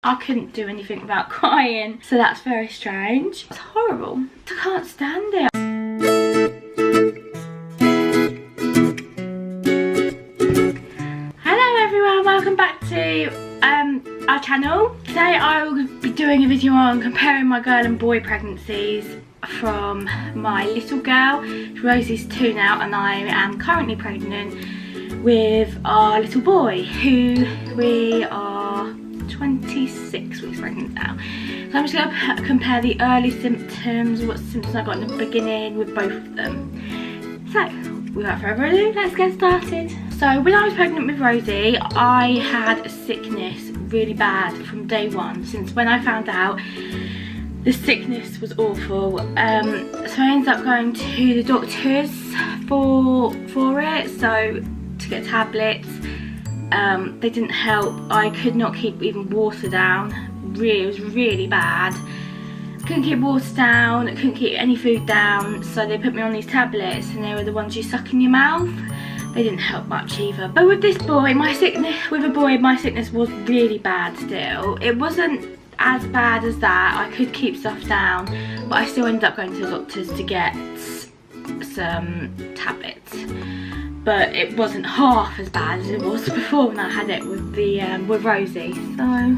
I couldn't do anything without crying, so that's very strange. It's horrible. I can't stand it. Hello everyone, welcome back to our channel. Today I will be doing a video on comparing my girl and boy pregnancies from my little girl. Rosie's 2 now, and I am currently pregnant with our little boy, who we are 26 weeks pregnant now. So I'm just going to compare the early symptoms, what symptoms I got in the beginning with both of them. So without further ado, let's get started. So when I was pregnant with Rosie, I had a sickness really bad from day one. Since when I found out, the sickness was awful. So I ended up going to the doctors for it, so to get tablets. They didn't help. I could not keep even water down. Really, it was really bad. Couldn't keep water down, couldn't keep any food down, so they put me on these tablets, and they were the ones you suck in your mouth. They didn't help much either. But with this boy, my sickness was really bad still. It wasn't as bad as that. I could keep stuff down, but I still ended up going to the doctors to get some tablets. But it wasn't half as bad as it was before when I had it with with Rosie. So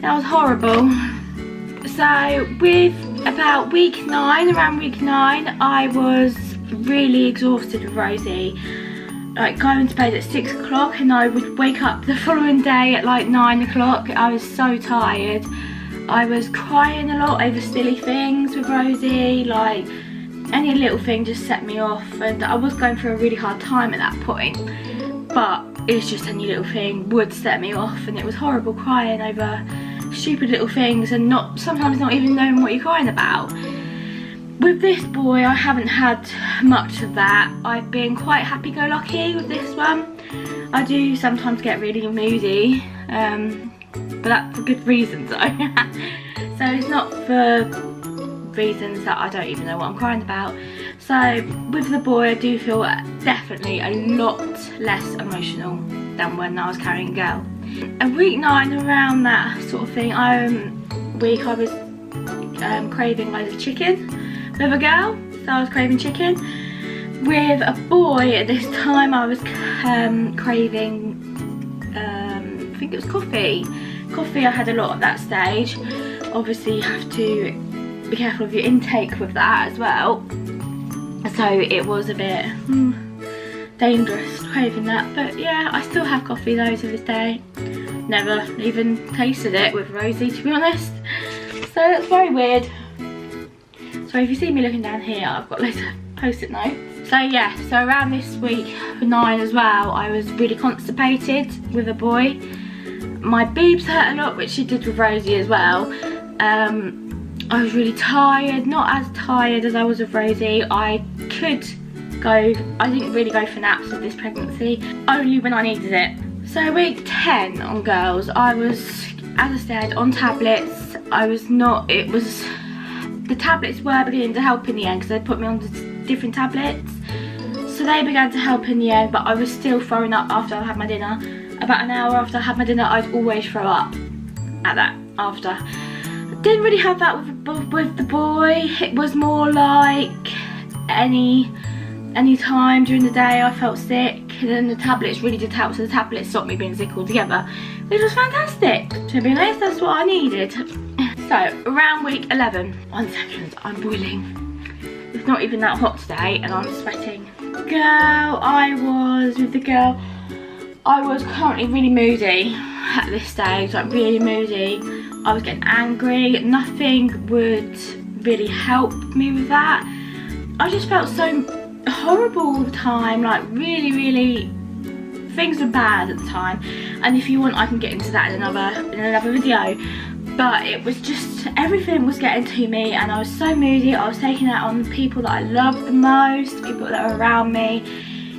that was horrible. So with about week 9, around week 9, I was really exhausted with Rosie. Like going to bed at 6 o'clock, and I would wake up the following day at like 9 o'clock. I was so tired. I was crying a lot over silly things with Rosie, like any little thing just set me off, and I was going through a really hard time at that point, but it was just any little thing would set me off, and it was horrible crying over stupid little things and sometimes not even knowing what you're crying about. With this boy, I haven't had much of that. I've been quite happy-go-lucky with this one. I do sometimes get really moody, but that's for good reasons though. So it's not for reasons that I don't even know what I'm crying about. So with the boy, I do feel definitely a lot less emotional than when I was carrying a girl. At week 9, around that sort of thing, I was craving loads of chicken. With a girl, so I was craving chicken. With a boy, at this time I was craving, I think it was coffee. Coffee, I had a lot at that stage. Obviously you have to be careful of your intake with that as well. So it was a bit dangerous craving that. But yeah, I still have coffee though to this day. Never even tasted it with Rosie, to be honest. So that's very weird. So if you see me looking down here, I've got loads of post-it notes. So yeah, so around this week 9 as well, I was really constipated with a boy. My boobs hurt a lot, which she did with Rosie as well. I was really tired, not as tired as I was with Rosie. I didn't really go for naps with this pregnancy, only when I needed it. So week 10 on girls, I was, as I said, on tablets. The tablets were beginning to help in the end, because they put me on different tablets. So they began to help in the end, but I was still throwing up after I had my dinner. About an hour after I had my dinner, I'd always throw up at that after. I didn't really have that with the boy. It was more like any time during the day I felt sick, and then the tablets really did help, so the tablets stopped me being sick altogether, which was fantastic. To be honest, that's what I needed. So around week 11, 1 second, I'm boiling. It's not even that hot today and I'm sweating. I was currently really moody at this stage, like really moody. I was getting angry. Nothing would really help me with that. I just felt so horrible all the time, like really, things were bad at the time. And if you want, I can get into that in another video. But it was just, everything was getting to me, and I was so moody. I was taking it out on the people that I loved the most, people that were around me.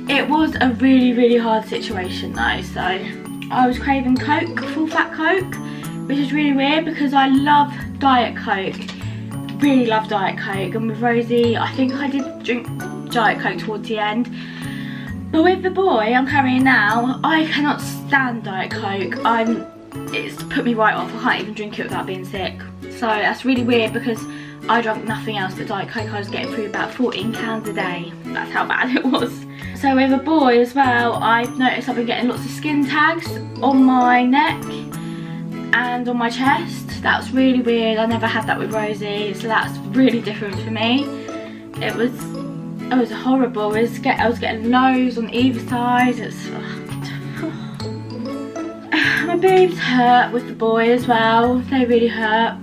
It was a really hard situation though. So I was craving Coke, full fat Coke, which is really weird because I love Diet Coke. Really love Diet Coke, and with Rosie, I think I did drink Diet Coke towards the end. But with the boy I'm carrying now, I cannot stand Diet Coke. it's put me right off. I can't even drink it without being sick. So that's really weird because I drank nothing else but Diet Coke. I was getting through about 14 cans a day. That's how bad it was. So with a boy as well, I've noticed I've been getting lots of skin tags on my neck and on my chest. That's really weird. I never had that with Rosie, so that's really different for me. It was horrible. I was getting lows on either side. My boobs hurt with the boy as well. They really hurt.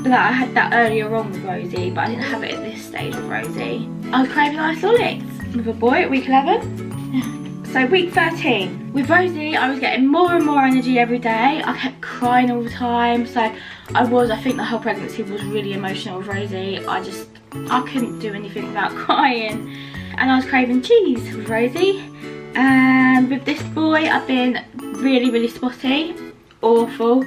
But I had that earlier on with Rosie, but I didn't have it at this stage with Rosie. I was craving ice lollies with a boy at week 11. So week 13. With Rosie, I was getting more and more energy every day. I kept crying all the time. So I think the whole pregnancy was really emotional with Rosie. I couldn't do anything without crying. And I was craving cheese with Rosie. And with this boy, I've been really, really spotty. Awful.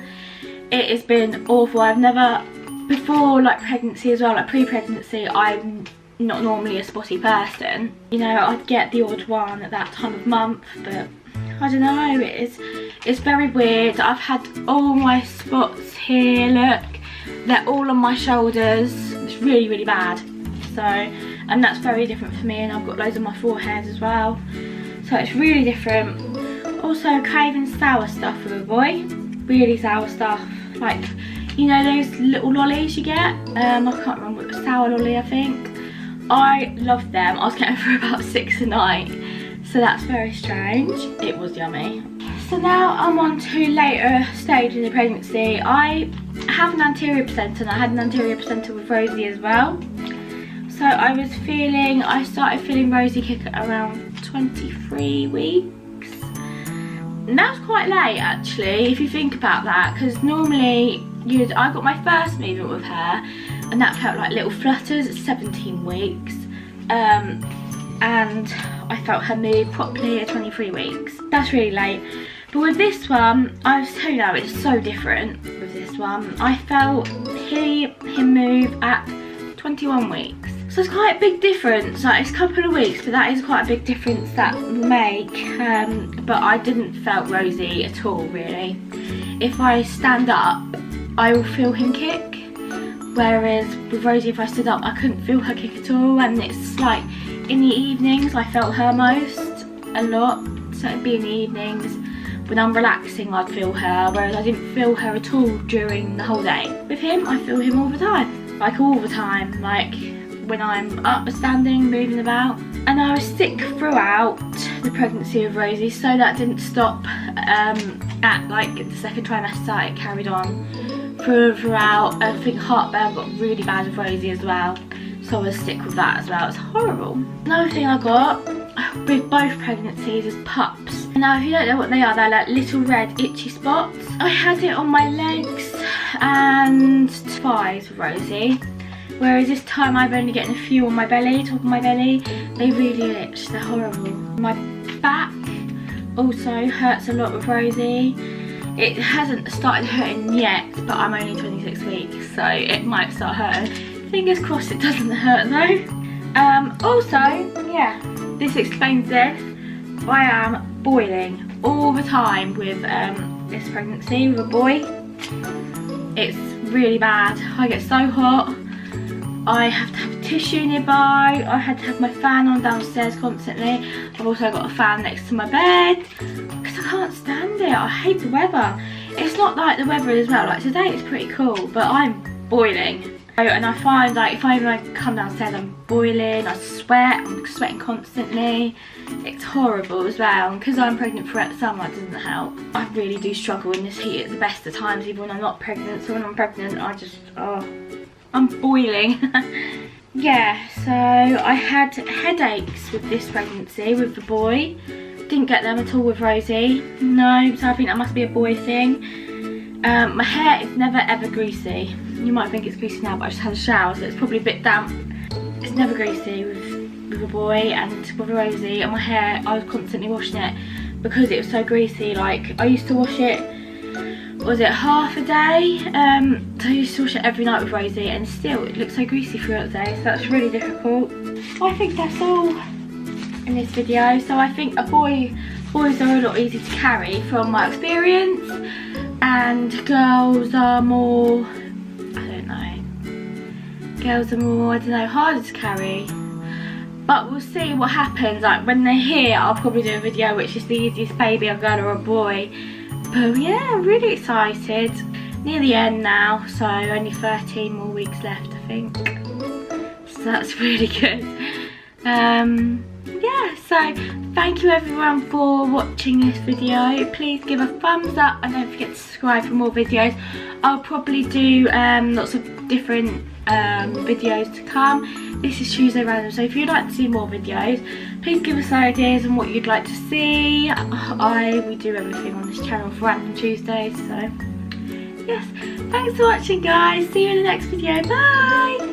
It has been awful. I've never, before like pregnancy as well, like pre-pregnancy, I'm not normally a spotty person. You know, I'd get the odd one at that time of month, but I don't know, it's very weird. I've had all my spots here, look, they're all on my shoulders. It's really, really bad. So, and that's very different for me, and I've got loads on my forehead as well. So it's really different. Also craving sour stuff with a boy, really sour stuff. Like, you know those little lollies you get? I can't remember, it was sour lolly I think. I loved them. I was getting through about 6 a night. So that's very strange. It was yummy. So now I'm on to later stage in the pregnancy. I have an anterior placenta, and I had an anterior placenta with Rosie as well. So I started feeling Rosie kick at around 23 weeks. And that's quite late actually, if you think about that, because normally I got my first movement with her and that felt like little flutters at 17 weeks. And I felt her move properly at 23 weeks. That's really late. But with this one, I was telling you, it's so different with this one. I felt him move at 21 weeks. So it's quite a big difference. Like, it's a couple of weeks, but that is quite a big difference that will make. But I didn't felt Rosie at all, really. If I stand up, I will feel him kick. Whereas with Rosie, if I stood up, I couldn't feel her kick at all. And it's like, in the evenings, I felt her most, a lot. So it'd be in the evenings. When I'm relaxing, I'd feel her, whereas I didn't feel her at all during the whole day. With him, I feel him all the time. Like, all the time. Like, when I'm up, standing, moving about. And I was sick throughout the pregnancy of Rosie, so that didn't stop at like the second trimester. It carried on throughout. I think heartburn got really bad with Rosie as well, so I was sick with that as well. It's horrible. Another thing I got with both pregnancies is pups. Now if you don't know what they are, they're like little red itchy spots. I had it on my legs and thighs with Rosie. Whereas this time I'm only getting a few on my belly, top of my belly. They really itch, they're horrible. My back also hurts a lot with Rosie. It hasn't started hurting yet, but I'm only 26 weeks, so it might start hurting. Fingers crossed it doesn't hurt though. Also, yeah, this explains this. I am boiling all the time with this pregnancy with a boy. It's really bad. I get so hot. I have to have a tissue nearby. I had to have my fan on downstairs constantly. I've also got a fan next to my bed because I can't stand it. I hate the weather. It's not like the weather as well. Like today it's pretty cool, but I'm boiling. And I find like if I even come downstairs, I'm boiling, I sweat, I'm sweating constantly. It's horrible as well. And because I'm pregnant throughout the summer, it doesn't help. I really do struggle in this heat at the best of times, even when I'm not pregnant. So when I'm pregnant, I'm boiling. Yeah, so I had headaches with this pregnancy with the boy. Didn't get them at all with Rosie. No, so I think that must be a boy thing. My hair is never ever greasy. You might think it's greasy now, but I just had a shower, so it's probably a bit damp. It's never greasy with a boy, and with Rosie. And my hair, I was constantly washing it because it was so greasy. Like, I used to wash it, was it half a day? So I used to wash it every night with Rosie, and still it looks so greasy throughout the day, so that's really difficult. I think that's all in this video. So I think boys are a lot easier to carry from my experience, and girls are more, I don't know, girls are more, I don't know, harder to carry. But we'll see what happens. Like when they're here, I'll probably do a video which is the easiest baby, a girl or a boy. But yeah, I'm really excited. Near the end now, so only 13 more weeks left, I think. So that's really good. Yeah, so thank you everyone for watching this video. Please give a thumbs up and don't forget to subscribe for more videos. I'll probably do lots of different videos to come. This is Tuesday Random, so if you'd like to see more videos, please give us ideas on what you'd like to see. We do everything on this channel for Random Tuesdays, so yes. Thanks for watching guys, see you in the next video, bye!